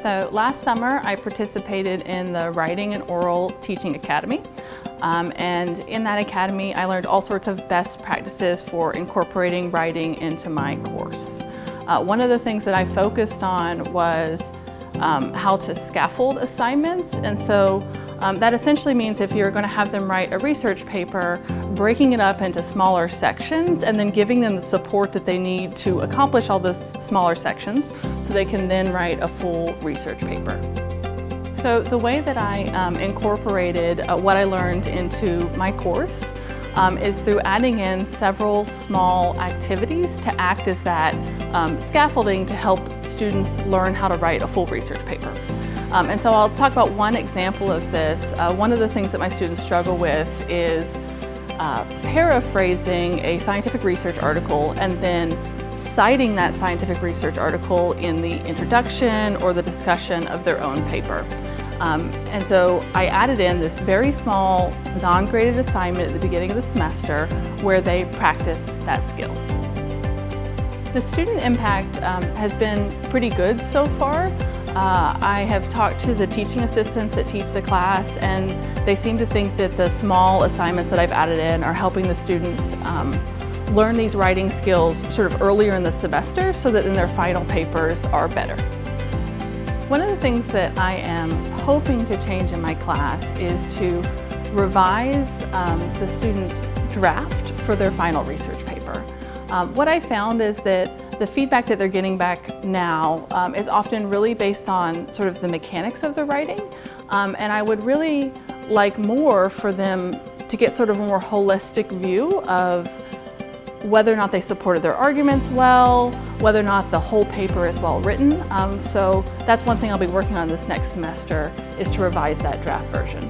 So last summer I participated in the Writing and Oral Teaching Academy. And in that academy I learned all sorts of best practices for incorporating writing into my course. One of the things that I focused on was how to scaffold assignments, and so that essentially means if you're going to have them write a research paper, breaking it up into smaller sections and then giving them the support that they need to accomplish all those smaller sections so they can then write a full research paper. So the way that I incorporated what I learned into my course is through adding in several small activities to act as that scaffolding to help students learn how to write a full research paper. And so I'll talk about one example of this. One of the things that my students struggle with is paraphrasing a scientific research article and then citing that scientific research article in the introduction or the discussion of their own paper. And so I added in this very small non-graded assignment at the beginning of the semester where they practice that skill. The student impact has been pretty good so far. I have talked to the teaching assistants that teach the class, and they seem to think that the small assignments that I've added in are helping the students learn these writing skills sort of earlier in the semester so that in their final papers are better. One of the things that I am hoping to change in my class is to revise the students' draft for their final research paper. What I found is that the feedback that they're getting back now is often really based on sort of the mechanics of the writing, and I would really like more for them to get sort of a more holistic view of whether or not they supported their arguments well, whether or not the whole paper is well written. So that's one thing I'll be working on this next semester, is to revise that draft version.